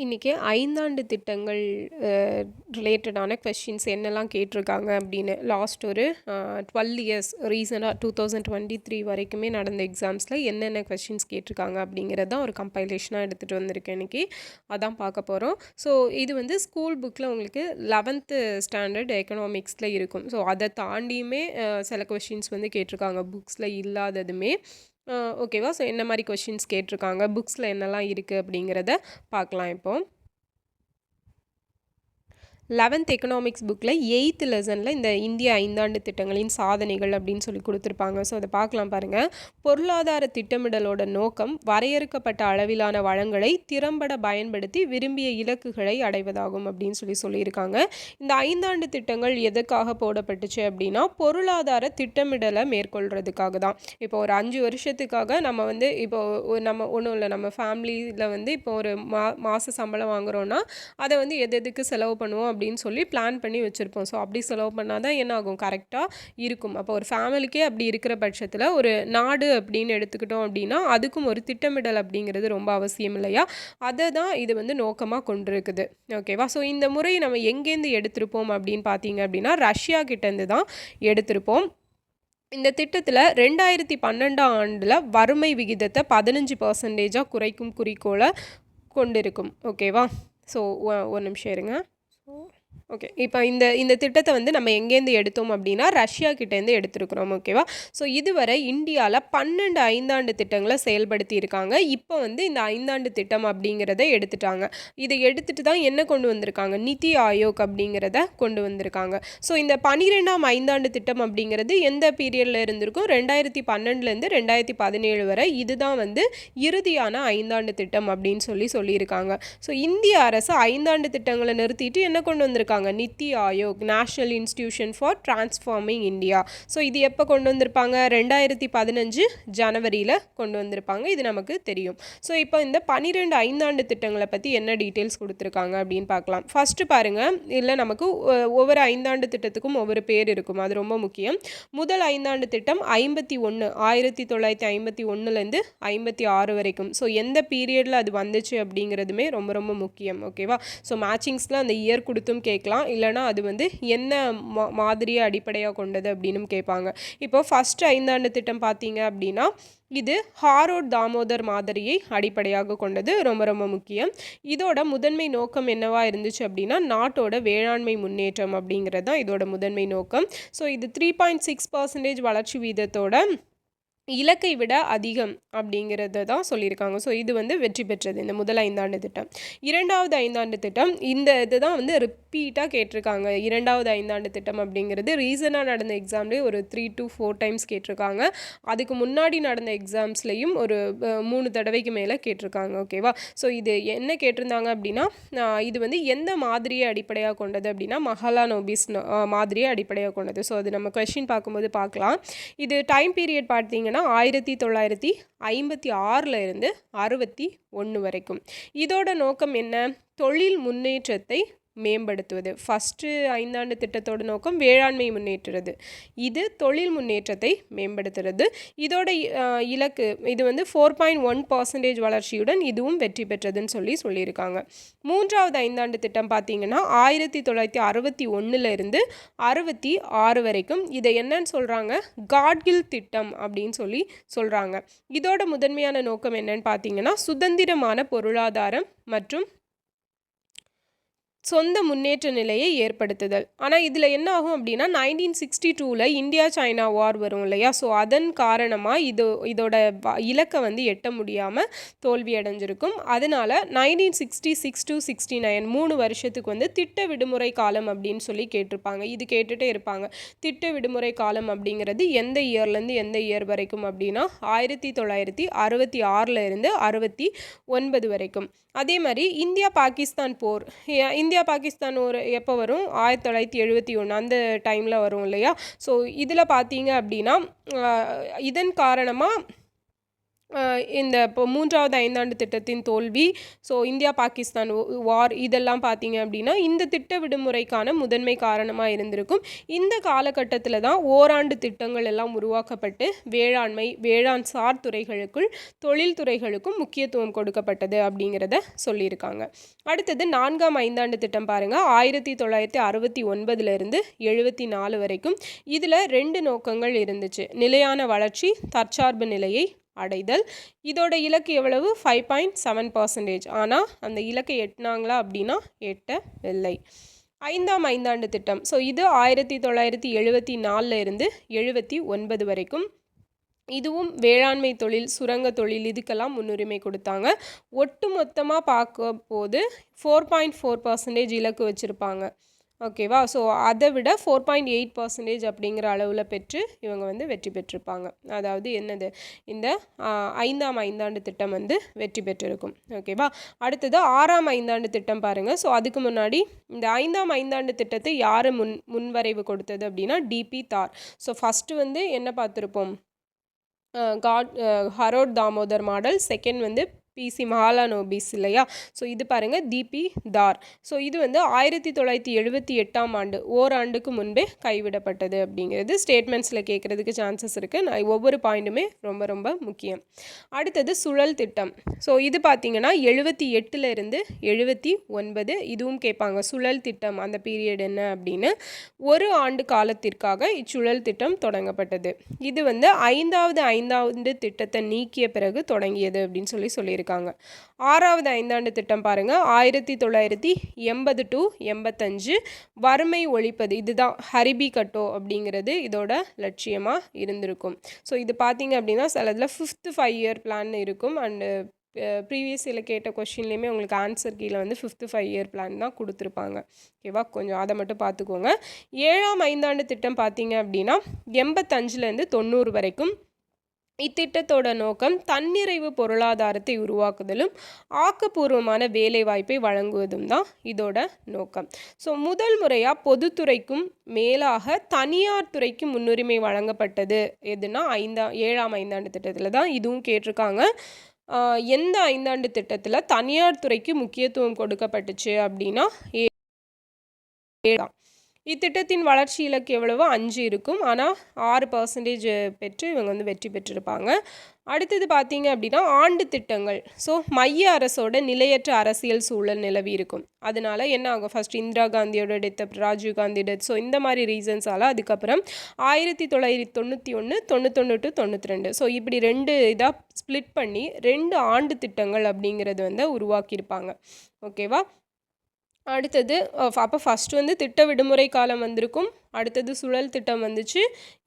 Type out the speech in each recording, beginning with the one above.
இன்றைக்கி ஐந்தாண்டு திட்டங்கள் ரிலேட்டடான கொஷின்ஸ் என்னெல்லாம் கேட்டிருக்காங்க அப்படின்னு லாஸ்ட் ஒரு 12 இயர்ஸ் ரீசனாக 2023 வரைக்குமே நடந்த எக்ஸாம்ஸில் என்னென்ன கொஷின்ஸ் கேட்டிருக்காங்க அப்படிங்கிறது தான் ஒரு கம்பைலேஷனாக எடுத்துகிட்டு வந்திருக்கேன் இன்றைக்கி. அதான் பார்க்க போகிறோம். ஸோ இது வந்து ஸ்கூல் புக்கில் உங்களுக்கு 11th ஸ்டாண்டர்ட் எக்கனாமிக்ஸில் இருக்கும். ஸோ அதை தாண்டியுமே சில கொஷின்ஸ் வந்து கேட்டிருக்காங்க புக்ஸில் இல்லாததுமே. ஓகேவா? ஸோ என்ன மாதிரி கொஷின்ஸ் கேட்டிருக்காங்க, புக்ஸில் என்னெல்லாம் இருக்குது அப்படிங்கிறத பார்க்கலாம் இப்போது. 11th எக்கனாமிக்ஸ் புக்கில் 8th லெசனில் இந்த இந்திய ஐந்தாண்டு திட்டங்களின் சாதனைகள் அப்படின்னு சொல்லி கொடுத்துருப்பாங்க. ஸோ அதை பார்க்கலாம் பாருங்கள். பொருளாதார திட்டமிடலோட நோக்கம் வரையறுக்கப்பட்ட அளவிலான வளங்களை திறம்பட பயன்படுத்தி விரும்பிய இலக்குகளை அடைவதாகும் அப்படின்னு சொல்லியிருக்காங்க. இந்த ஐந்தாண்டு திட்டங்கள் எதுக்காக போடப்பட்டுச்சு அப்படின்னா பொருளாதார திட்டமிடலை மேற்கொள்கிறதுக்காக தான். இப்போ ஒரு 5 வருஷத்துக்காக நம்ம வந்து இப்போ நம்ம ஒன்றும் இல்லை, நம்ம ஃபேமிலியில் வந்து இப்போ ஒரு மாத சம்பளம் வாங்குகிறோன்னா அதை வந்து எதுக்கு செலவு பண்ணுவோம் அப்படின்னு சொல்லி பிளான் பண்ணி வச்சுருப்போம். ஸோ அப்படி செலவு பண்ணால் தான் என்ன ஆகும், கரெக்டாக இருக்கும். அப்போ ஒரு ஃபேமிலிக்கே அப்படி இருக்கிற பட்சத்தில் ஒரு நாடு அப்படின்னு எடுத்துக்கிட்டோம் அப்படின்னா அதுக்கும் ஒரு திட்டமிடல் அப்படிங்கிறது ரொம்ப அவசியம் இல்லையா? அதை தான் இது வந்து நோக்கமாக கொண்டிருக்குது. ஓகேவா? ஸோ இந்த முறை நம்ம எங்கேருந்து எடுத்திருப்போம் அப்படின்னு பார்த்தீங்க அப்படின்னா ரஷ்யா கிட்டேருந்து தான் எடுத்திருப்போம். இந்த திட்டத்தில் 2012ஆம் ஆண்டில் வறுமை விகிதத்தை 15% குறைக்கும் குறிக்கோளை கொண்டிருக்கும். ஓகேவா? ஸோ ஒரு நிமிஷம் இருங்க. ஓகே, இப்போ இந்த திட்டத்தை வந்து நம்ம எங்கேருந்து எடுத்தோம் அப்படின்னா ரஷ்யா கிட்டேருந்து எடுத்துருக்குறோம். ஓகேவா? ஸோ இதுவரை இந்தியாவில் 12 ஐந்தாண்டு திட்டங்களை செயல்படுத்தி இருக்காங்க. இப்போ வந்து இந்த ஐந்தாண்டு திட்டம் அப்படிங்கிறத எடுத்துட்டாங்க. இதை எடுத்துகிட்டு தான் என்ன கொண்டு வந்திருக்காங்க, நிதி ஆயோக் அப்படிங்கிறத கொண்டு வந்திருக்காங்க. ஸோ இந்த 12ஆம் ஐந்தாண்டு திட்டம் அப்படிங்கிறது எந்த பீரியடில் இருந்திருக்கும், 2012லேருந்து 2017 வரை. இதுதான் வந்து இறுதியான ஐந்தாண்டு திட்டம் அப்படின்னு சொல்லியிருக்காங்க. ஸோ இந்திய அரசு ஐந்தாண்டு திட்டங்களை நிறுத்திட்டு என்ன கொண்டு வந்திருக்காங்க, நிதி Aayog, national institution for transforming India. So இது எப்போ கொண்டு வந்திருப்பாங்க, 2015 ஜனவரியில் கொண்டு வந்திருப்பாங்க. இது நமக்கு தெரியும். ஸோ இப்போ இந்த 12 ஐந்தாண்டு திட்டங்களை பற்றி என்ன டீட்டெயில்ஸ் கொடுத்துருக்காங்க அப்படின்னு பார்க்கலாம். ஃபஸ்ட்டு பாருங்கள், இல்லை நமக்கு ஒவ்வொரு ஐந்தாண்டு திட்டத்துக்கும் ஒவ்வொரு பேர் இருக்கும், அது ரொம்ப முக்கியம். முதல் ஐந்தாண்டு திட்டம் 51, 1951லேருந்து 56 வரைக்கும். ஸோ எந்த பீரியடில் அது வந்துச்சு அப்படிங்கிறதுமே ரொம்ப ரொம்ப முக்கியம். ஓகேவா? ஸோ மேட்சிங்ஸில் அந்த இயர் கொடுத்தும் கேட்கலாம், இல்லைனா அது வந்து என்ன மாதிரியை அடிப்படையாக கொண்டது அப்படின்னு கேட்பாங்க. இப்போ ஃபஸ்ட் ஐந்தாண்டு திட்டம் பார்த்தீங்க அப்படின்னா இது ஹாரோட் தாமோதர் மாதிரியை அடிப்படையாக கொண்டது, ரொம்ப ரொம்ப முக்கியம். இதோட முதன்மை நோக்கம் என்னவா இருந்துச்சு அப்படின்னா நாட்டோட வேளாண்மை முன்னேற்றம் அப்படிங்கிறது தான் இதோட முதன்மை நோக்கம். ஸோ இது 3.6% வளர்ச்சி வீதத்தோட இலக்கை விட அதிகம் அப்படிங்கிறத தான் சொல்லியிருக்காங்க. ஸோ இது வந்து வெற்றி பெற்றது இந்த முதல் ஐந்தாண்டு திட்டம். இரண்டாவது ஐந்தாண்டு திட்டம் இந்த இதுதான் வந்து ரிப்பீட்டாக கேட்டிருக்காங்க. இரண்டாவது ஐந்தாண்டு திட்டம் அப்படிங்கிறது ரீசனாக நடந்த எக்ஸாம்லேயே ஒரு 3 to 4 டைம்ஸ் கேட்டிருக்காங்க. அதுக்கு முன்னாடி நடந்த எக்ஸாம்ஸ்லேயும் ஒரு 3 தடவைக்கு மேலே கேட்டிருக்காங்க. ஓகேவா? ஸோ இது என்ன கேட்டிருந்தாங்க அப்படின்னா இது வந்து எந்த மாதிரியை அடிப்படையாக கொண்டது அப்படின்னா மஹலானோபிஸ் மாதிரியை அடிப்படையாக கொண்டது. ஸோ அது நம்ம கொஸ்டின் பார்க்கும்போது பார்க்கலாம். இது டைம் பீரியட் பார்த்தீங்கன்னா 1956 இருந்து 61 வரைக்கும். இதோட நோக்கம் என்ன, தொழில் முன்னேற்றத்தை மேம்படுத்துவது. ஃபஸ்ட்டு ஐந்தாண்டு திட்டத்தோட நோக்கம் வேளாண்மை முன்னேற்றுறது, இது தொழில் முன்னேற்றத்தை மேம்படுத்துறது. இதோட இலக்கு இது வந்து 4.1% வளர்ச்சியுடன் இதுவும் வெற்றி பெற்றதுன்னு சொல்லியிருக்காங்க. மூன்றாவது ஐந்தாண்டு திட்டம் பார்த்தீங்கன்னா 1961 66 வரைக்கும். இதை என்னன்னு சொல்கிறாங்க, காட்கில் திட்டம் அப்படின்னு சொல்கிறாங்க. இதோட முதன்மையான நோக்கம் என்னன்னு பார்த்தீங்கன்னா சுதந்திரமான பொருளாதாரம் மற்றும் சொந்த முன்னேற்ற நிலையை ஏற்படுத்துதல். ஆனால் இதில் என்ன ஆகும் அப்படின்னா 1962 இந்தியா சைனா வார் வரும் இல்லையா? ஸோ அதன் காரணமாக இதோட இலக்கை வந்து எட்ட முடியாமல் தோல்வி அடைஞ்சிருக்கும். அதனால் 1966 to 69 3 வருஷத்துக்கு வந்து திட்ட விடுமுறை காலம் அப்படின்னு கேட்டிருப்பாங்க. இது கேட்டுகிட்டே இருப்பாங்க. திட்ட விடுமுறை காலம் அப்படிங்கிறது எந்த இயர்லேருந்து எந்த இயர் வரைக்கும் அப்படின்னா 1966 இருந்து 69 வரைக்கும். அதே மாதிரி இந்தியா பாகிஸ்தான் போர், இந்தியா பாகிஸ்தான் ஒரு எப்போ வரும், 1971 அந்த டைமில் வரும் இல்லையா? ஸோ இதில் பார்த்தீங்க அப்படின்னா இதன் காரணமாக இந்த இப்போ 3வது ஐந்தாண்டு திட்டத்தின் தோல்வி, ஸோ இந்தியா பாகிஸ்தான் வார் இதெல்லாம் பார்த்தீங்க அப்படின்னா இந்த திட்ட விடுமுறைக்கான முதன்மை காரணமாக இருந்திருக்கும். இந்த காலகட்டத்தில் தான் ஓராண்டு திட்டங்கள் எல்லாம் உருவாக்கப்பட்டு வேளாண்மை, வேளாண் சார் துறைகளுக்குள் தொழில்துறைகளுக்கும் முக்கியத்துவம் கொடுக்கப்பட்டது அப்படிங்கிறத சொல்லியிருக்காங்க. அடுத்தது 4ஆம் ஐந்தாண்டு திட்டம் பாருங்கள், 1969லேருந்து 74 வரைக்கும். இதில் 2 நோக்கங்கள் இருந்துச்சு. நிலையான வளர்ச்சி, தற்சார்பு நிலையை அடைதல். இதோட இலக்கு எவ்வளவு? 5.7%. ஆனால் அந்த இலக்கை எட்டினாங்களா அப்படின்னா எட்டவில்லை. 5ஆம் ஐந்தாண்டு திட்டம், ஸோ இது 1974 இருந்து 79 வரைக்கும். இதுவும் வேளாண்மை தொழில், சுரங்க தொழில் இதுக்கெல்லாம் முன்னுரிமை கொடுத்தாங்க. ஒட்டு மொத்தமாக பார்க்க போது 4.4% இலக்கு வச்சுருப்பாங்க. ஓகேவா? ஸோ அதை விட 4.8% அப்படிங்கிற அளவில் பெற்று இவங்க வந்து வெற்றி பெற்றிருப்பாங்க. அதாவது என்னது, இந்த 5ஆம் ஐந்தாண்டு திட்டம் வந்து வெற்றி பெற்றிருக்கும். ஓகேவா? அடுத்தது 6ஆம் ஐந்தாண்டு திட்டம் பாருங்கள். ஸோ அதுக்கு முன்னாடி இந்த 5ஆம் ஐந்தாண்டு திட்டத்தை யார் முன்வரைவு கொடுத்தது அப்படின்னா டிபி தார். ஸோ ஃபஸ்ட்டு வந்து என்ன பார்த்துருப்போம், ஹரோட் தாமோதர் மாடல். செகண்ட் வந்து பிசி மஹாலானோபிஸ் இல்லையா? ஸோ இது பாருங்கள் டிபி தார். ஸோ இது வந்து 1978ஆம் ஆண்டு, ஓராண்டுக்கு முன்பே கைவிடப்பட்டது அப்படிங்கிறது ஸ்டேட்மெண்ட்ஸில் கேட்குறதுக்கு சான்சஸ் இருக்குது. நான் ஒவ்வொரு பாயிண்ட்டுமே ரொம்ப ரொம்ப முக்கியம். அடுத்தது சுழல் திட்டம். ஸோ இது பார்த்திங்கன்னா 78லேருந்து 79 இதுவும் கேட்பாங்க. சுழல் திட்டம் அந்த பீரியட் என்ன அப்படின்னு. ஒரு ஆண்டு காலத்திற்காக இச்சுழல் திட்டம் தொடங்கப்பட்டது. இது வந்து 5வது ஐந்தாண்டு திட்டத்தை நீக்கிய பிறகு தொடங்கியது அப்படின்னு சொல்லியிருக்காங்க. 6வது ஐந்தாண்டு திட்டம் பாருங்கள், 1980 to 85 வறுமை ஒழிப்பது. இதுதான் ஹரிபி கட்டோ அப்படிங்கிறது இதோட லட்சியமாக இருந்திருக்கும். ஸோ இது பார்த்தீங்க அப்படின்னா சிலதில் 5th 5-year பிளான் இருக்கும். அண்டு ப்ரீவியஸ் இதில் கேட்ட கொஷின்லேயுமே உங்களுக்கு ஆன்சர் கீழே வந்து 5th 5-year பிளான் தான் கொடுத்துருப்பாங்க. ஓகேவா? கொஞ்சம் அதை மட்டும் பார்த்துக்கோங்க. 7ஆம் ஐந்தாண்டு திட்டம் பார்த்தீங்க அப்படின்னா 85லேருந்து 90 வரைக்கும். இத்திட்டத்தோட நோக்கம் தன்னிறைவு பொருளாதாரத்தை உருவாக்குதலும் ஆக்கப்பூர்வமான வேலைவாய்ப்பை வழங்குவதும் தான் இதோட நோக்கம். ஸோ முதல் முறையாக பொதுத்துறைக்கும் மேலாக தனியார் துறைக்கு முன்னுரிமை வழங்கப்பட்டது எதுனா 7ஆம் ஐந்தாண்டு திட்டத்தில் தான். இதுவும் கேட்டிருக்காங்க. எந்த ஐந்தாண்டு திட்டத்தில் தனியார் துறைக்கு முக்கியத்துவம் கொடுக்கப்பட்டுச்சு அப்படின்னா ஏழாம். இத்திட்டத்தின் வளர்ச்சி இலக்கு எவ்வளவோ 5 இருக்கும். ஆனால் 6% பெற்று இவங்க வந்து வெற்றி பெற்றிருப்பாங்க. அடுத்தது பார்த்தீங்க அப்படின்னா ஆண்டு திட்டங்கள். ஸோ மைய அரசோட நிலையற்ற அரசியல் சூழல் நிலவி இருக்கும். அதனால என்ன ஆகும், ஃபர்ஸ்ட் இந்திரா காந்தியோட டெத், அப்புறம் ராஜீவ் காந்தி டெத். ஸோ இந்த மாதிரி ரீசன்ஸால் அதுக்கப்புறம் 1991, 91 to 92. ஸோ இப்படி 2 இதாக ஸ்ப்ளிட் பண்ணி 2 ஆண்டு திட்டங்கள் அப்படிங்கிறது வந்து உருவாக்கியிருப்பாங்க. ஓகேவா? அடுத்தது அப்போ ஃபஸ்ட்டு வந்து திட்ட விடுமுறை காலம் வந்திருக்கும். அடுத்தது சுழல் திட்டம் வந்துச்சு.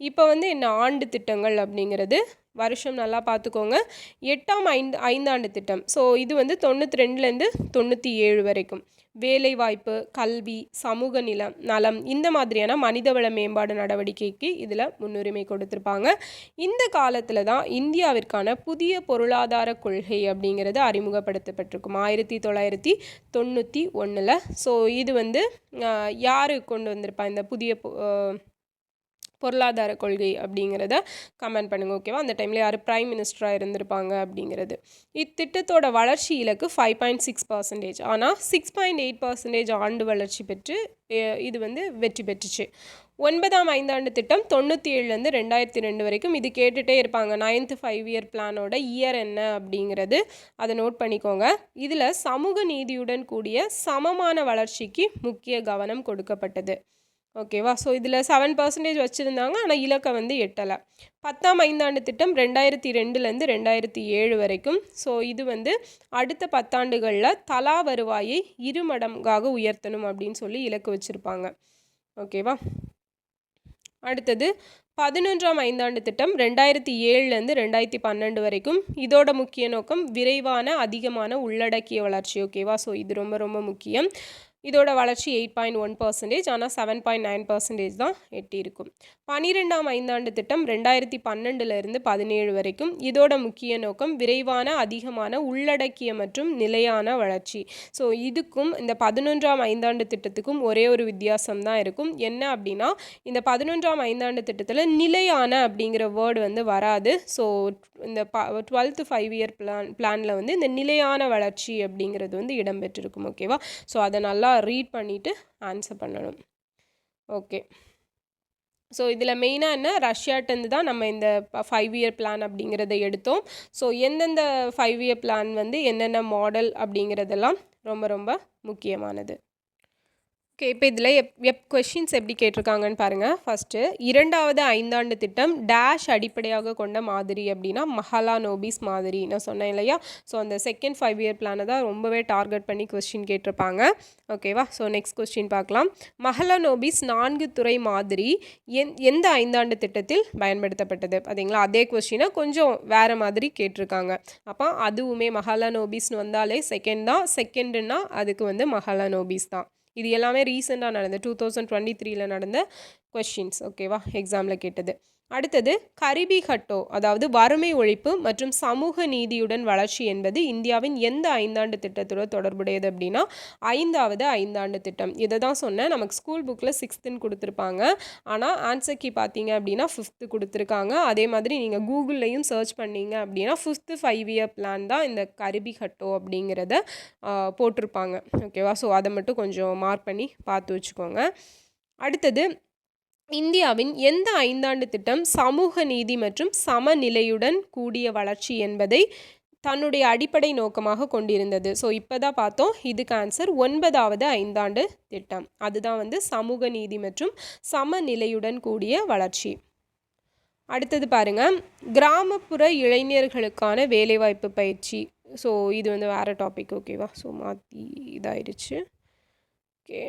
இப்போ வந்து என்ன ஆண்டு திட்டங்கள் அப்படிங்கிறது வருஷம் நல்லா பார்த்துக்கோங்க. 8ஆம் ஐந்தாண்டு திட்டம். ஸோ இது வந்து 92லேருந்து 97 வரைக்கும். வேலைவாய்ப்பு, கல்வி, சமூக நலம் இந்த மாதிரியான மனிதவள மேம்பாடு நடவடிக்கைக்கு இதில் முன்னுரிமை கொடுத்துருப்பாங்க. இந்த காலத்தில் தான் இந்தியாவிற்கான புதிய பொருளாதார கொள்கை அப்படிங்கிறது அறிமுகப்படுத்தப்பட்டிருக்கும் 1991. ஸோ இது வந்து யார் கொண்டு வந்திருப்பா இந்த புதிய பொருளாதார கொள்கை அப்படிங்கிறத கமெண்ட் பண்ணுங்கள். ஓகேவா? அந்த டைமில் யார் பிரைம் மினிஸ்டராக இருந்திருப்பாங்க அப்படிங்கிறது. இத்திட்டத்தோட வளர்ச்சி இலக்கு 5.6%. ஆனால் 6.8% ஆண்டு வளர்ச்சி பெற்று இது வந்து வெற்றி பெற்றுச்சு. 9ஆம் ஐந்தாண்டு திட்டம் 97லேருந்து 2002 வரைக்கும். இது கேட்டுகிட்டே இருப்பாங்க. 9th 5-year பிளானோட இயர் என்ன அப்படிங்கிறது அதை நோட் பண்ணிக்கோங்க. இதில் சமூக நீதியுடன் கூடிய சமமான வளர்ச்சிக்கு முக்கிய கவனம் கொடுக்கப்பட்டது. ஓகேவா? ஸோ இதில் 7% வச்சுருந்தாங்க. ஆனால் இலக்கை வந்து எட்டலை. 10ஆம் ஐந்தாண்டு திட்டம் 2002லேருந்து 2007 வரைக்கும். ஸோ இது வந்து அடுத்த 10 ஆண்டுகளில் தலா வருவாயை 2 மடங்காக உயர்த்தணும் அப்படின்னு சொல்லி இலக்கு வச்சுருப்பாங்க. ஓகேவா? அடுத்தது 11ஆம் ஐந்தாண்டு திட்டம் 2007லேருந்து 2012 வரைக்கும். இதோட முக்கிய நோக்கம் விரைவான அதிகமான உள்ளடக்கிய வளர்ச்சி. ஓகேவா? ஸோ இது ரொம்ப ரொம்ப முக்கியம். இதோட வளர்ச்சி 8.1%, ஆனால் 7.9% தான் எட்டியிருக்கும். 12ஆம் ஐந்தாண்டு திட்டம் 2012 17 வரைக்கும். இதோட முக்கிய நோக்கம் விரைவான, அதிகமான, உள்ளடக்கிய மற்றும் நிலையான வளர்ச்சி. ஸோ இதுக்கும் இந்த 11ஆம் ஐந்தாண்டு திட்டத்துக்கும் ஒரே ஒரு வித்தியாசம் தான் இருக்கும். என்ன அப்படின்னா, இந்த 11ஆம் ஐந்தாண்டு திட்டத்தில் நிலையான அப்படிங்கிற வேர்டு வந்து வராது. ஸோ இந்த 12th 5 இயர் பிளானில் வந்து இந்த நிலையான வளர்ச்சி அப்படிங்கிறது வந்து இடம்பெற்றிருக்கும். ஓகேவா? ஸோ அதை நல்லா ரீட் பண்ணிவிட்டு ஆன்சர் பண்ணணும். ஓகே, ஸோ இதில் மெயினாக என்ன, ரஷ்யாட்டேருந்து தான் நம்ம இந்த 5 இயர் பிளான் அப்படிங்கிறத எடுத்தோம். ஸோ எந்தெந்த 5 இயர் பிளான் வந்து என்னென்ன மாடல் அப்படிங்கிறதெல்லாம் ரொம்ப ரொம்ப முக்கியமானது. ஓகே, இப்போ இதில் கொஷின்ஸ் எப்படி கேட்டிருக்காங்கன்னு பாருங்கள். ஃபஸ்ட்டு, 2வது ஐந்தாண்டு திட்டம் டேஷ் அடிப்படையாக கொண்ட மாதிரி அப்படின்னா மஹலானோபிஸ் மாதிரி நான் சொன்னேன் இல்லையா? ஸோ அந்த செகண்ட் 5 இயர் பிளானை தான் ரொம்பவே டார்கெட் பண்ணி கொஸ்டின் கேட்டிருப்பாங்க. ஓகேவா? ஸோ நெக்ஸ்ட் கொஸ்டின் பார்க்கலாம். மஹலானோபிஸ் 4 துறை மாதிரி எந்த ஐந்தாண்டு திட்டத்தில் பயன்படுத்தப்பட்டது? பார்த்தீங்களா, அதே கொஸ்டினை கொஞ்சம் வேறு மாதிரி கேட்டிருக்காங்க. அப்போ அதுவுமே மஹலானோபிஸ்னு வந்தாலே செகண்ட் தான். செகண்டுன்னா அதுக்கு வந்து மஹலானோபிஸ் தான். இது எல்லாமே ரீசெண்டாக நடந்த 2023 நடந்த கொஸ்டின்ஸ். ஓகேவா? எக்ஸாமில் கேட்டது. அடுத்தது, கரிபி ஹட்டோ அதாவது வறுமை ஒழிப்பு மற்றும் சமூக நீதியுடன் வளர்ச்சி என்பது இந்தியாவின் எந்த ஐந்தாண்டு திட்டத்தோட தொடர்புடையது அப்படின்னா 5வது ஐந்தாண்டு திட்டம். இதை தான் சொன்னேன், நமக்கு ஸ்கூல் புக்கில் 6th கொடுத்துருப்பாங்க, ஆனால் ஆன்சர் கீ பார்த்தீங்க அப்படின்னா 5th கொடுத்துருக்காங்க. அதே மாதிரி நீங்கள் கூகுள்லையும் சர்ச் பண்ணீங்க அப்படின்னா 5th 5 இயர் பிளான் தான் இந்த கரிபி ஹட்டோ அப்படிங்கிறத போட்டிருப்பாங்க. ஓகேவா? ஸோ அதை மட்டும் கொஞ்சம் மார்க் பண்ணி பார்த்து வச்சுக்கோங்க. அடுத்தது, இந்தியாவின் எந்த ஐந்தாண்டு திட்டம் சமூக நீதி மற்றும் சமநிலையுடன் கூடிய வளர்ச்சி என்பதை தன்னுடைய அடிப்படை நோக்கமாக கொண்டிருந்தது? ஸோ இப்போ தான் பார்த்தோம், இதுக்கு ஆன்சர் 9வது ஐந்தாண்டு திட்டம். அதுதான் வந்து சமூக நீதி மற்றும் சமநிலையுடன் கூடிய வளர்ச்சி. அடுத்தது பாருங்கள், கிராமப்புற இளைஞர்களுக்கான வேலைவாய்ப்பு பயிற்சி. ஸோ இது வந்து வேறு டாபிக். ஓகேவா? ஸோ மாற்றி இதாயிடுச்சு. ஓகே,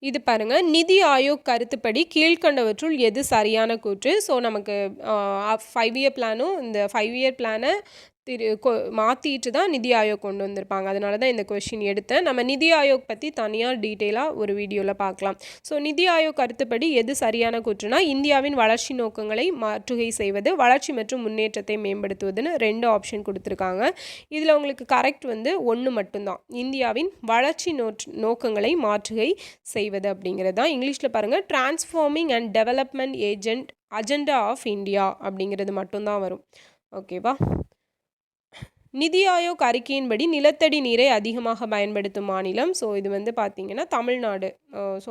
இது பாருங்கள், நிதி ஆயோக் கருத்துப்படி கீழ்கண்டவற்றுள் எது சரியான கூற்று? ஸோ நமக்கு 5 இயர் பிளானும் இந்த 5 இயர் பிளானை மாற்றிட்டு தான் நிதி ஆயோக் கொண்டு வந்திருப்பாங்க. அதனால தான் இந்த கொஷின் எடுத்தேன். நம்ம நிதி ஆயோக் பற்றி தனியாக டீட்டெயிலாக ஒரு வீடியோவில் பார்க்கலாம். ஸோ நிதி ஆயோக் கருத்துப்படி எது சரியான கூற்றுனா, இந்தியாவின் வளர்ச்சி நோக்கங்களை மாற்றுகை செய்வது, வளர்ச்சி மற்றும் முன்னேற்றத்தை மேம்படுத்துவதுன்னு 2 ஆப்ஷன் கொடுத்துருக்காங்க. இதில் உங்களுக்கு கரெக்ட் வந்து 1 மட்டும்தான், இந்தியாவின் வளர்ச்சி நோக்கங்களை மாற்றுகை செய்வது அப்படிங்கிறது தான். இங்கிலீஷில் பாருங்கள், transforming and development agenda of India அப்படிங்கிறது மட்டும்தான் வரும். ஓகேவா? நிதி ஆயோக் அறிக்கையின்படி நிலத்தடி நீரை அதிகமாக பயன்படுத்தும் மாநிலம். ஸோ இது வந்து பார்த்திங்கன்னா தமிழ்நாடு. ஸோ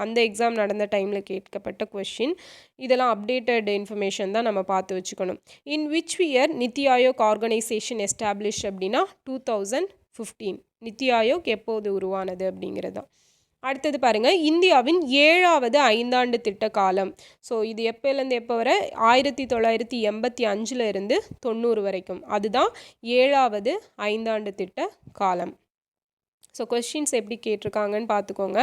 அந்த எக்ஸாம் நடந்த டைமில் கேட்கப்பட்ட கொஷின். இதெல்லாம் அப்டேட்டட் இன்ஃபர்மேஷன் தான் நம்ம பார்த்து வச்சுக்கணும். இன் விச் இயர் நிதி ஆயோக் ஆர்கனைசேஷன் எஸ்டாப்ளிஷ் அப்படின்னா 2015. நிதி ஆயோக் எப்போது உருவானது அப்படிங்கிறது தான். அடுத்தது பாருங்கள், இந்தியாவின் 7வது ஐந்தாண்டு திட்ட காலம். ஸோ இது எப்போலேருந்து எப்போ வரை, 1985 இருந்து 90 வரைக்கும். அதுதான் 7வது ஐந்தாண்டு திட்ட காலம். ஸோ கொஸ்டின்ஸ் எப்படி கேட்டிருக்காங்கன்னு பார்த்துக்கோங்க.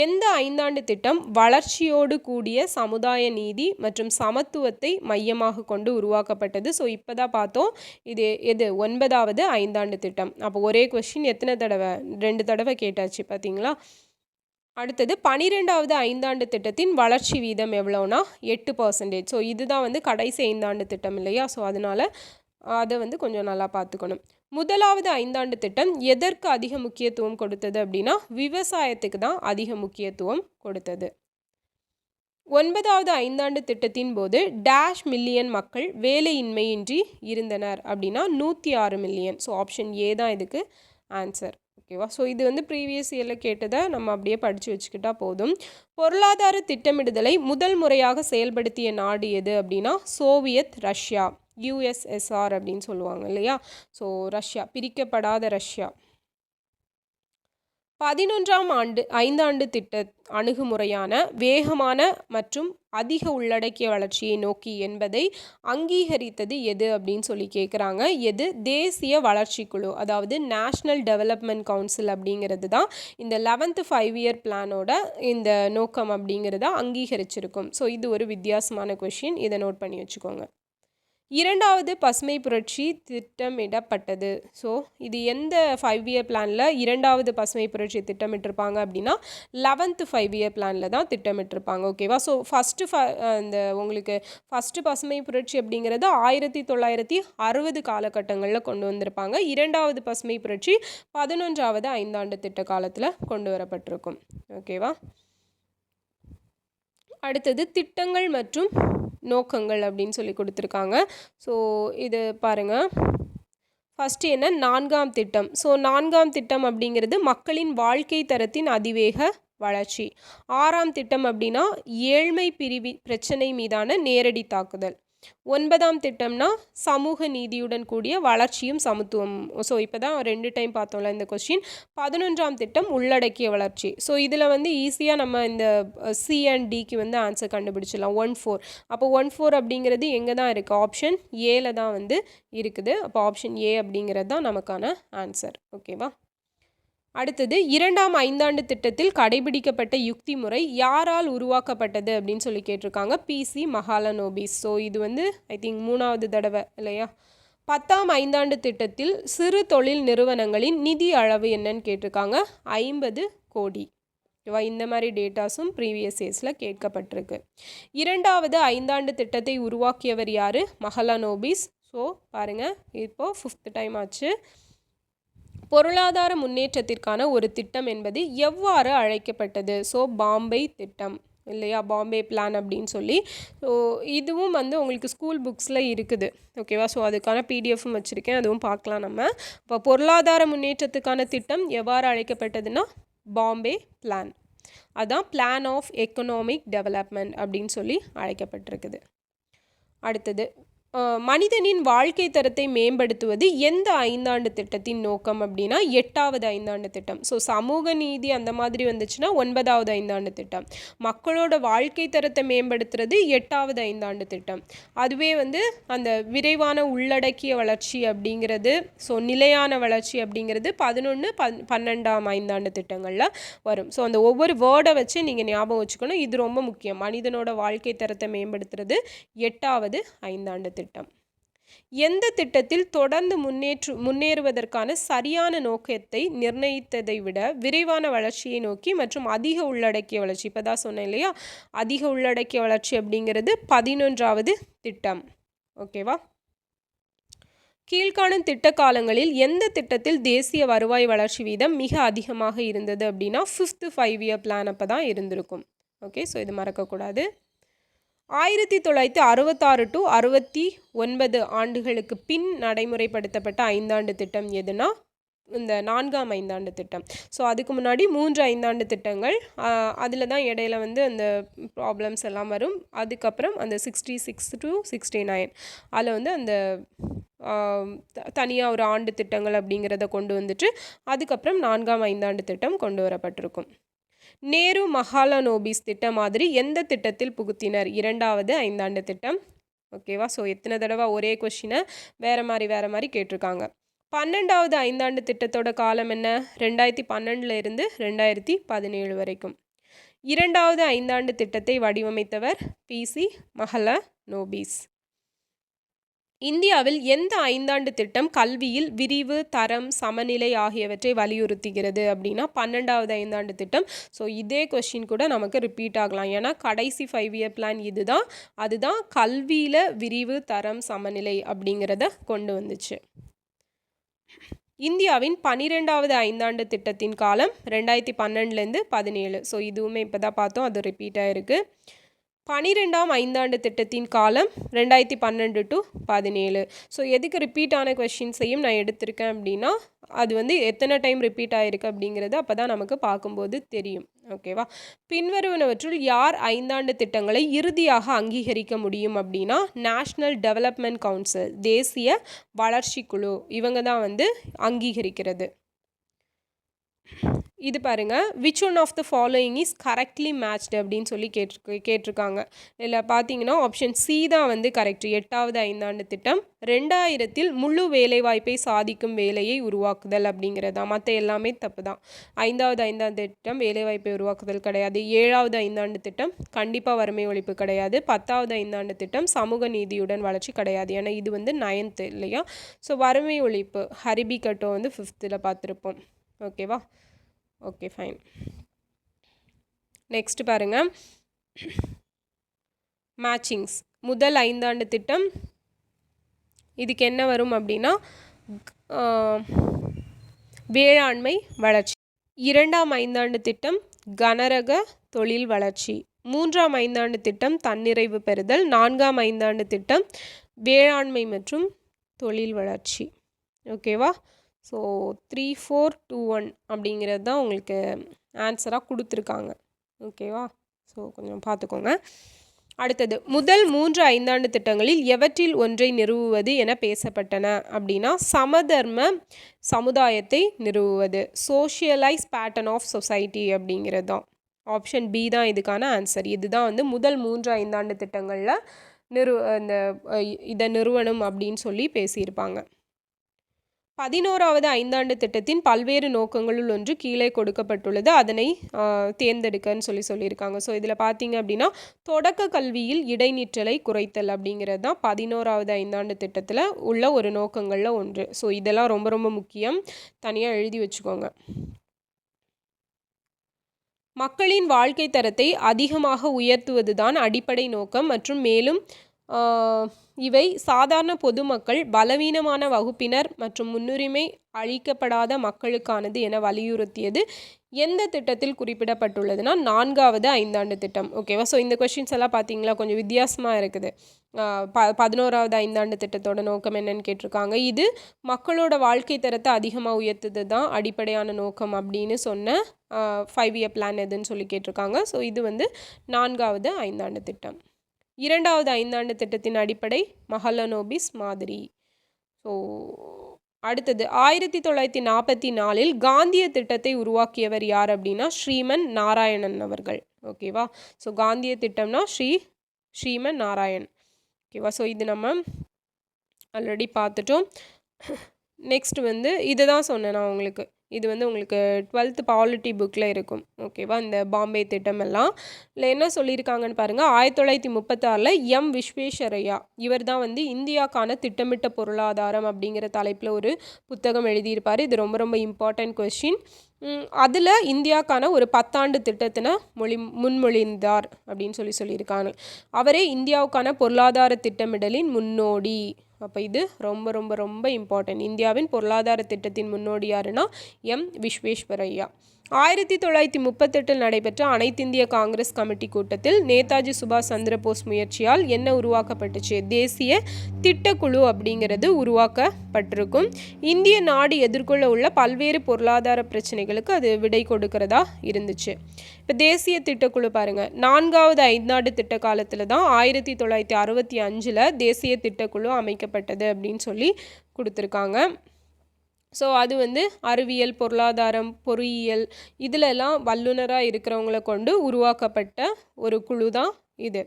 எந்த ஐந்தாண்டு திட்டம் வளர்ச்சியோடு கூடிய சமுதாய நீதி மற்றும் சமத்துவத்தை மையமாக கொண்டு உருவாக்கப்பட்டது? ஸோ இப்போ தான் பார்த்தோம், இது எது 9வது ஐந்தாண்டு திட்டம். அப்போ ஒரே கொஸ்டின் எத்தனை தடவை, 2 தடவை கேட்டாச்சு பார்த்தீங்களா? அடுத்தது, 12வது ஐந்தாண்டு திட்டத்தின் வளர்ச்சி வீதம் எவ்வளோனா 8%. ஸோ இதுதான் வந்து கடைசி ஐந்தாண்டு திட்டம் இல்லையா? ஸோ அதனால் அதை வந்து கொஞ்சம் நல்லா பார்த்துக்கணும். முதலாவது ஐந்தாண்டு திட்டம் எதற்கு அதிக முக்கியத்துவம் கொடுத்தது அப்படின்னா விவசாயத்துக்கு தான் அதிக முக்கியத்துவம் கொடுத்தது. 9வது ஐந்தாண்டு திட்டத்தின் போது டேஷ் மில்லியன் மக்கள் வேலையின்மையின்றி இருந்தனர் அப்படின்னா 106 மில்லியன். ஸோ ஆப்ஷன் ஏ தான் இதுக்கு ஆன்சர். ஓகேவா? ஸோ இது வந்து ப்ரீவியஸ் இயரில் கேட்டதை நம்ம அப்படியே படித்து வச்சுக்கிட்டா போதும். பொருளாதார திட்டமிடுதலை முதல் முறையாக செயல்படுத்திய நாடு எது அப்படின்னா சோவியத் ரஷ்யா, USSR அப்படின்னு சொல்லுவாங்க இல்லையா? ஸோ ரஷ்யா, பிரிக்கப்படாத ரஷ்யா. 11ஆம் ஐந்தாண்டு திட்ட அணுகுமுறையான வேகமான மற்றும் அதிக உள்ளடக்கிய வளர்ச்சியை நோக்கி என்பதை அங்கீகரித்தது எது அப்படின்னு சொல்லி கேட்குறாங்க. எது? தேசிய வளர்ச்சி குழு, அதாவது நேஷ்னல் டெவலப்மெண்ட் கவுன்சில் அப்படிங்கிறது தான் இந்த 11th 5 இயர் பிளானோட இந்த நோக்கம் அப்படிங்கிறத அங்கீகரிச்சிருக்கும். ஸோ இது ஒரு வித்தியாசமான கொஷின், இதை நோட் பண்ணி வச்சுக்கோங்க. இரண்டாவது பசுமை புரட்சி திட்டமிடப்பட்டது. ஸோ இது எந்த 5 இயர் பிளானில் இரண்டாவது பசுமை புரட்சி திட்டமிட்டிருப்பாங்க அப்படின்னா 11th 5 இயர் பிளானில் தான் திட்டமிட்டிருப்பாங்க. ஓகேவா? ஸோ இந்த உங்களுக்கு ஃபஸ்ட்டு பசுமை புரட்சி அப்படிங்கிறது 1960 காலகட்டங்களில் கொண்டு வந்திருப்பாங்க. இரண்டாவது பசுமை புரட்சி 11வது ஐந்தாண்டு திட்ட காலத்தில் கொண்டு வரப்பட்டிருக்கும். ஓகேவா? அடுத்தது திட்டங்கள் மற்றும் நோக்கங்கள் அப்படின்னு சொல்லி கொடுத்துருக்காங்க. ஸோ இது பாருங்கள். ஃபஸ்ட்டு என்ன, 4ஆம் திட்டம். ஸோ 4ஆம் திட்டம் அப்படிங்கிறது மக்களின் வாழ்க்கை தரத்தின் அதிவேக வளர்ச்சி. 6ஆம் திட்டம் அப்படின்னா ஏழ்மை பிரச்சனை மீதான நேரடி தாக்குதல். 9ஆம் திட்டம்னா சமூக நீதியுடன் கூடிய வளர்ச்சியும் சமத்துவமும். ஸோ இப்போ தான் 2 டைம் பார்த்தோம்ல இந்த கொஸ்டின். 11ஆம் திட்டம் உள்ளடக்கிய வளர்ச்சி. ஸோ இதில் ஈஸியாக நம்ம இந்த சி அண்ட் டிக்கு ஆன்சர் கண்டுபிடிச்சிடலாம். 1-4. அப்போ 1-4 அப்படிங்கிறது எங்கே தான் இருக்குது? ஆப்ஷன் ஏல தான் இருக்குது. அப்போ ஆப்ஷன் ஏ அப்படிங்கிறது தான் நமக்கான ஆன்சர். ஓகேவா? அடுத்தது 2ஆம் ஐந்தாண்டு திட்டத்தில் கடைபிடிக்கப்பட்ட யுக்தி முறை யாரால் உருவாக்கப்பட்டது அப்படின்னு சொல்லி கேட்டிருக்காங்க. பிசி மஹாலனோபிஸ். ஸோ இது ஐ திங்க் 3வது தடவை இல்லையா? 10ஆம் ஐந்தாண்டு திட்டத்தில் சிறு தொழில் நிறுவனங்களின் நிதி அளவு என்னன்னு கேட்டிருக்காங்க. 50 கோடி. இந்த மாதிரி டேட்டாஸும் ப்ரீவியஸ் இயர்ஸில் கேட்கப்பட்டிருக்கு. 2வது ஐந்தாண்டு திட்டத்தை உருவாக்கியவர் யார்? மஹாலனோபிஸ். ஸோ பாருங்கள், இப்போது 5th டைம் ஆச்சு. பொருளாதார முன்னேற்றத்திற்கான ஒரு திட்டம் என்பது எவ்வாறு அழைக்கப்பட்டது? ஸோ பாம்பே திட்டம் இல்லையா? பாம்பே பிளான் அப்படின்னு சொல்லி. ஸோ இதுவும் உங்களுக்கு ஸ்கூல் புக்ஸில் இருக்குது. ஓகேவா? ஸோ அதுக்கான பிடிஎஃப்பும் வச்சுருக்கேன், அதுவும் பார்க்கலாம் நம்ம. இப்போ பொருளாதார முன்னேற்றத்துக்கான திட்டம் எவ்வாறு அழைக்கப்பட்டதுன்னா பாம்பே பிளான். அதுதான் பிளான் ஆஃப் எக்கனாமிக் டெவலப்மெண்ட் அப்படின்னு சொல்லி அழைக்கப்பட்டிருக்குது. அடுத்தது, மனிதனின் வாழ்க்கை தரத்தை மேம்படுத்துவது எந்த ஐந்தாண்டு திட்டத்தின் நோக்கம் அப்படின்னா 8வது ஐந்தாண்டு திட்டம். ஸோ சமூக நீதி அந்த மாதிரி வந்துச்சுன்னா 9வது ஐந்தாண்டு திட்டம். மக்களோட வாழ்க்கை தரத்தை மேம்படுத்துறது 8வது ஐந்தாண்டு திட்டம். அதுவே அந்த விரைவான உள்ளடக்கிய வளர்ச்சி அப்படிங்கிறது, ஸோ நிலையான வளர்ச்சி அப்படிங்கிறது 11, 12ஆம் ஐந்தாண்டு திட்டங்களில் வரும். ஸோ அந்த ஒவ்வொரு வேர்டை வச்சு நீங்கள் ஞாபகம் வச்சுக்கணும். இது ரொம்ப முக்கியம். மனிதனோட வாழ்க்கை தரத்தை மேம்படுத்துறது 8வது ஐந்தாண்டு திட்டம். எந்த திட்டத்தில் தொடர்ந்து முன்னேறுவதற்கான சரியான நோக்கத்தை நிர்ணயித்ததை விட விரைவான வளர்ச்சியை நோக்கி மற்றும் அதிக உள்ளடக்கிய வளர்ச்சி, இப்போ தான் சொன்னேன் இல்லையா? அதிக உள்ளடக்கிய வளர்ச்சி அப்படிங்கிறது 11வது திட்டம். ஓகேவா? கீழ்காணும் திட்ட காலங்களில் எந்த திட்டத்தில் தேசிய வருவாய் வளர்ச்சி வீதம் மிக அதிகமாக இருந்தது அப்படின்னா 5th 5 இயர் பிளான் அப்போ தான் இருந்திருக்கும். ஓகே, ஸோ இது மறக்கக்கூடாது. 1966 to 69 ஆண்டுகளுக்கு பின் நடைமுறைப்படுத்தப்பட்ட ஐந்தாண்டு திட்டம் எதுனா இந்த 4ஆம் ஐந்தாண்டு திட்டம். ஸோ அதுக்கு முன்னாடி 3 ஐந்தாண்டு திட்டங்கள், அதில் தான் இடையில அந்த ப்ராப்ளம்ஸ் எல்லாம் வரும். அதுக்கப்புறம் அந்த 66 to 69 அதில் அந்த தனியாக ஒரு ஆண்டு திட்டங்கள் அப்படிங்கிறத கொண்டு வந்துட்டு அதுக்கப்புறம் 4ஆம் ஐந்தாண்டு திட்டம் கொண்டு வரப்பட்டிருக்கும். நேரு மஹாலனோபிஸ் திட்டம் மாதிரி எந்த திட்டத்தில் புகுத்தினர்? 2வது ஐந்தாண்டு திட்டம். ஓகேவா? ஸோ எத்தனை தடவை ஒரே கொஷினை வேறு மாதிரி கேட்டிருக்காங்க. 12வது ஐந்தாண்டு திட்டத்தோட காலம் என்ன? 2012 இருந்து 2017 வரைக்கும். 2வது ஐந்தாண்டு திட்டத்தை வடிவமைத்தவர் பிசி மஹாலனோபிஸ். இந்தியாவில் எந்த ஐந்தாண்டு திட்டம் கல்வியில் விரிவு, தரம், சமநிலை ஆகியவற்றை வலியுறுத்துகிறது அப்படின்னா 12வது ஐந்தாண்டு திட்டம். ஸோ இதே கொஸ்டின் கூட நமக்கு ரிப்பீட் ஆகலாம். ஏன்னா கடைசி 5 இயர் பிளான் அதுதான் கல்வியில் விரிவு, தரம், சமநிலை அப்படிங்கிறத கொண்டு வந்துச்சு. இந்தியாவின் 12வது ஐந்தாண்டு திட்டத்தின் காலம் 2012லேருந்து 17. ஸோ இதுவுமே இப்போ தான் பார்த்தோம், அது ரிப்பீட் ஆகிருக்கு. 12ஆம் ஐந்தாண்டு திட்டத்தின் காலம் 2012 to 17. ஸோ எதுக்கு ரிப்பீட் ஆன கொஸ்டின்ஸையும் நான் எடுத்திருக்கேன் அப்படின்னா அது எத்தனை டைம் ரிப்பீட் ஆகிருக்கு அப்படிங்கிறது அப்போ தான் நமக்கு பார்க்கும்போது தெரியும். ஓகேவா? பின்வருவனவற்றுள் யார் ஐந்தாண்டு திட்டங்களை இறுதியாக அங்கீகரிக்க முடியும் அப்படின்னா நேஷ்னல் டெவலப்மெண்ட் கவுன்சில், தேசிய வளர்ச்சி குழு, இவங்க தான் அங்கீகரிக்கிறது. இது பாருங்க, which one of the following is correctly matched அப்படின்னு சொல்லி கேட்டிருக்காங்க. இதில் பார்த்தீங்கன்னா ஆப்ஷன் சி தான் வந்து கரெக்ட். 8வது ஐந்தாண்டு திட்டம் 2000 முழு வேலைவாய்ப்பை சாதிக்கும் வேலையை உருவாக்குதல் அப்படிங்கிறதா. மற்ற எல்லாமே தப்பு தான். 5வது ஐந்தாண்டு திட்டம் வேலைவாய்ப்பை உருவாக்குதல் கிடையாது. 7வது ஐந்தாண்டு திட்டம் கண்டிப்பாக வறுமை ஒழிப்பு கிடையாது. 10வது ஐந்தாண்டு திட்டம் சமூக நீதியுடன் வளர்ச்சி கிடையாது. ஏன்னா இது வந்து 9th இல்லையா. ஸோ வறுமை ஒழிப்பு ஹரிபி கட்டோ வந்து 5th பார்த்துருப்போம். ஓகேவா. Okay fine. நெக்ஸ்ட் பாருங்கள், மேட்சிங்ஸ். முதல் ஐந்தாண்டு திட்டம் இதுக்கு என்ன வரும் அப்படின்னா வேளாண்மை வளர்ச்சி. 2ஆம் ஐந்தாண்டு திட்டம் கனரக தொழில் வளர்ச்சி. 3ஆம் ஐந்தாண்டு திட்டம் தன்னிறைவு பெறுதல். 4ஆம் ஐந்தாண்டு திட்டம் வேளாண்மை மற்றும் தொழில் வளர்ச்சி. ஓகேவா. ஸோ 3, 4, 2, 1 அப்படிங்கிறது தான் உங்களுக்கு ஆன்சராக கொடுத்துருக்காங்க. ஓகேவா. ஸோ கொஞ்சம் பார்த்துக்கோங்க. அடுத்தது, முதல் 3 ஐந்தாண்டு திட்டங்களில் எவற்றில் ஒன்றை நிறுவுவது என பேசப்பட்டன அப்படின்னா சமதர்ம சமுதாயத்தை நிறுவுவது, சோஷியலைஸ் பேட்டர்ன் ஆஃப் சொசைட்டி அப்படிங்கிறது தான். ஆப்ஷன் பி தான் இதுக்கான ஆன்சர். இதுதான் வந்து முதல் 3 ஐந்தாண்டு திட்டங்களில் இதை நிறுவனம் அப்படின்னு சொல்லி பேசியிருப்பாங்க. 11வது ஐந்தாண்டு திட்டத்தின் பல்வேறு நோக்கங்களுள் ஒன்று கீழே கொடுக்கப்பட்டுள்ளது, அதனை தேர்ந்தெடுக்கன்னு சொல்லியிருக்காங்க. ஸோ இதில் பார்த்தீங்க அப்படின்னா தொடக்க கல்வியில் இடைநிற்றலை குறைத்தல் அப்படிங்கிறது தான் 11வது ஐந்தாண்டு திட்டத்தில் உள்ள ஒரு நோக்கங்களில் ஒன்று. ஸோ இதெல்லாம் ரொம்ப ரொம்ப முக்கியம், தனியாக எழுதி வச்சுக்கோங்க. மக்களின் வாழ்க்கை தரத்தை அதிகமாக உயர்த்துவது தான் அடிப்படை நோக்கம் மற்றும் மேலும் இவை சாதாரண பொதுமக்கள், பலவீனமான வகுப்பினர் மற்றும் முன்னுரிமை அளிக்கப்படாத மக்களுக்கானது என வலியுறுத்தியது எந்த திட்டத்தில் குறிப்பிடப்பட்டுள்ளதுன்னா 4வது ஐந்தாண்டு திட்டம். ஓகேவா. ஸோ இந்த கொஷின்ஸ் எல்லாம் பார்த்தீங்களா கொஞ்சம் வித்தியாசமாக இருக்குது. 11வது ஐந்தாண்டு திட்டத்தோட நோக்கம் என்னன்னு கேட்டிருக்காங்க. இது மக்களோட வாழ்க்கை தரத்தை அதிகமாக உயர்த்துது தான் அடிப்படையான நோக்கம் அப்படின்னு சொன்ன 5 இயர் பிளான் எதுன்னு சொல்லி கேட்டிருக்காங்க. ஸோ இது வந்து 4வது ஐந்தாண்டு திட்டம். 2வது ஐந்தாண்டு திட்டத்தின் அடிப்படை மஹலனோபிஸ் மாதிரி. ஸோ அடுத்தது, 1944 காந்திய திட்டத்தை உருவாக்கியவர் யார் அப்படின்னா ஸ்ரீமன் நாராயணன் அவர்கள். ஓகேவா. ஸோ காந்திய திட்டம்னா ஸ்ரீமன் நாராயண். ஓகேவா. ஸோ இது நம்ம ஆல்ரெடி பார்த்துட்டோம். நெக்ஸ்ட் வந்து இதை தான் சொன்னேன் நான் உங்களுக்கு. இது வந்து உங்களுக்கு 12th பாலிட்டி புக்கில் இருக்கும். ஓகேவா. இந்த பாம்பே திட்டம் எல்லாம் இல்லை என்ன சொல்லியிருக்காங்கன்னு பாருங்கள். 1936 எம் விஸ்வேஸ்வரையா இவர் தான் வந்து இந்தியாக்கான திட்டமிட்ட பொருளாதாரம் அப்படிங்கிற தலைப்பில் ஒரு புத்தகம் எழுதியிருப்பார். இது ரொம்ப ரொம்ப இம்பார்ட்டன்ட் கொஸ்டின். அதில் இந்தியாக்கான ஒரு 10 ஆண்டு திட்டத்தினை முன்மொழிந்தார் அப்படின்னு சொல்லியிருக்காங்க. அவரே இந்தியாவுக்கான பொருளாதார திட்டமிடலின் முன்னோடி. அப்போ இது ரொம்ப ரொம்ப ரொம்ப இம்பார்ட்டன்ட். இந்தியாவின் பொருளாதார திட்டத்தின் முன்னோடி யாருன்னா எம் விஸ்வேஸ்வரையா. 1938 நடைபெற்ற அனைத்திந்திய காங்கிரஸ் கமிட்டி கூட்டத்தில் நேதாஜி சுபாஷ் சந்திரபோஸ் முயற்சியால் என்ன உருவாக்கப்பட்டுச்சு? தேசிய திட்டக்குழு அப்படிங்கிறது உருவாக்கப்பட்டிருக்கும். இந்திய நாடு எதிர்கொள்ள உள்ள பல்வேறு பொருளாதார பிரச்சனைகளுக்கு அது விடை கொடுக்கிறதா இருந்துச்சு. இப்போ தேசிய திட்டக்குழு பாருங்கள், 4வது ஐந்தாண்டு திட்ட காலத்தில் தான் 1965 தேசிய திட்டக்குழு அமைக்கப்பட்டது அப்படின்னு சொல்லி கொடுத்துருக்காங்க. ஸோ அது வந்து அறிவியல், பொருளாதாரம், பொறியியல் இதிலெல்லாம் வல்லுநராக இருக்கிறவங்கள கொண்டு உருவாக்கப்பட்ட ஒரு குழு தான் இது.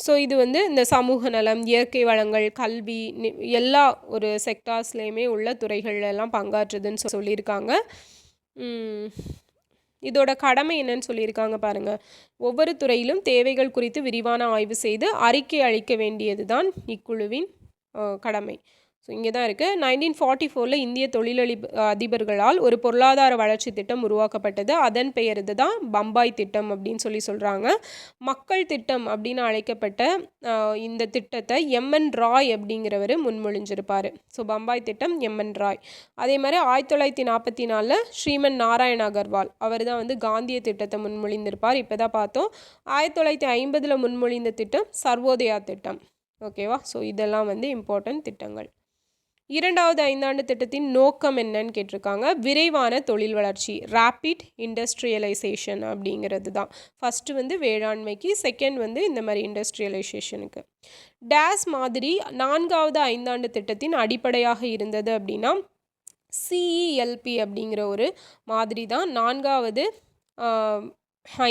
ஸோ இது வந்து இந்த சமூக நலம், இயற்கை வளங்கள், கல்வி எல்லா ஒரு செக்டார்ஸ்லேயுமே உள்ள துறைகள்லாம் பங்காற்றுதுன்னு சொல்லியிருக்காங்க. இதோட கடமை என்னன்னு சொல்லியிருக்காங்க பாருங்கள். ஒவ்வொரு துறையிலும் தேவைகள் குறித்து விரிவான ஆய்வு செய்து அறிக்கை அளிக்க வேண்டியது தான் இக்குழுவின் கடமை. ஸோ இங்கே தான் இருக்குது. 1944 இந்திய அதிபர்களால் ஒரு பொருளாதார வளர்ச்சி திட்டம் உருவாக்கப்பட்டது. அதன் பெயர் இது தான் பம்பாய் திட்டம் அப்படின்னு சொல்கிறாங்க. மக்கள் திட்டம் அப்படின்னு அழைக்கப்பட்ட இந்த திட்டத்தை எம்என் ராய் அப்படிங்கிறவர் முன்மொழிஞ்சிருப்பார். ஸோ பம்பாய் திட்டம் எம்என் ராய். அதே மாதிரி 1944 ஸ்ரீமன் நாராயண் அகர்வால் அவர் தான் வந்து காந்திய திட்டத்தை முன்மொழிந்திருப்பார். இப்போ தான் பார்த்தோம். 1950 முன்மொழிந்த திட்டம் சர்வோதயா திட்டம். ஓகேவா. ஸோ இதெல்லாம் வந்து இம்பார்ட்டன்ட் திட்டங்கள். 2வது ஐந்தாண்டு திட்டத்தின் நோக்கம் என்னன்னு கேட்டிருக்காங்க. விரைவான தொழில் வளர்ச்சி, ரேப்பிட் இண்டஸ்ட்ரியலைசேஷன் அப்படிங்கிறது தான். ஃபஸ்ட்டு வந்து வேளாண்மைக்கு, செகண்ட் வந்து இந்த மாதிரி இண்டஸ்ட்ரியலைசேஷனுக்கு. டேஸ் மாதிரி 4வது ஐந்தாண்டு திட்டத்தின் அடிப்படையாக இருந்தது அப்படின்னா சிஇ சிஎல்பி அப்படிங்கிற ஒரு மாதிரி தான் 4வது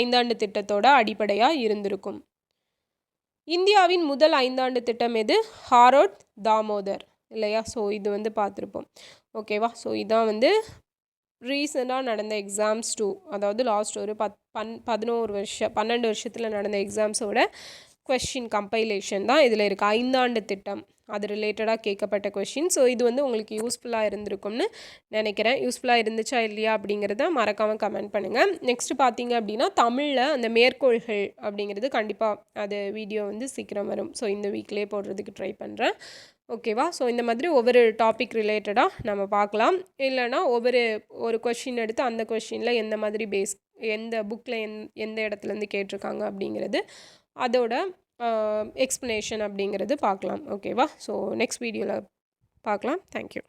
ஐந்தாண்டு திட்டத்தோட அடிப்படையாக இருந்திருக்கும். இந்தியாவின் முதல் ஐந்தாண்டு திட்டம் எது? ஹாரோட் தாமோதர் இல்லையா? ஸோ இது வந்து பார்த்துருப்போம். ஓகேவா? ஸோ இதான் வந்து ரீசெண்டாக நடந்த எக்ஸாம்ஸ் அதாவது லாஸ்ட் ஒரு 12 வருஷத்தில் நடந்த எக்ஸாம்ஸோட கொஷின் கம்பைலேஷன் தான் இதில் இருக்குது. ஐந்தாண்டு திட்டம் அது ரிலேட்டடாக கேட்கப்பட்ட கொஷின். ஸோ இது வந்து உங்களுக்கு யூஸ்ஃபுல்லாக இருந்திருக்கும்னு நினைக்கிறேன். யூஸ்ஃபுல்லாக இருந்துச்சா இல்லையா அப்படிங்கிறத மறக்காமல் கமெண்ட் பண்ணுங்கள். நெக்ஸ்ட்டு பார்த்தீங்க அப்படின்னா தமிழில் அந்த மேற்கோள்கள் அப்படிங்கிறது கண்டிப்பாக அது வீடியோ வந்து சீக்கிரம் வரும். ஸோ இந்த வீக்லேயே போடுறதுக்கு ட்ரை பண்ணுறேன். ஓகேவா? ஸோ இந்த மாதிரி ஒவ்வொரு டாபிக் ரிலேட்டடாக நம்ம பார்க்கலாம். இல்லைனா ஒரு கொஷின் எடுத்து அந்த கொஷினில் எந்த மாதிரி எந்த புக்கில் எந்த இடத்துலேருந்து கேட்டிருக்காங்க அப்படிங்கிறது அதோட எக்ஸ்ப்ளனேஷன் அப்படிங்கிறது பார்க்கலாம். ஓகேவா? ஸோ நெக்ஸ்ட் வீடியோவில் பார்க்கலாம். தேங்க்யூ.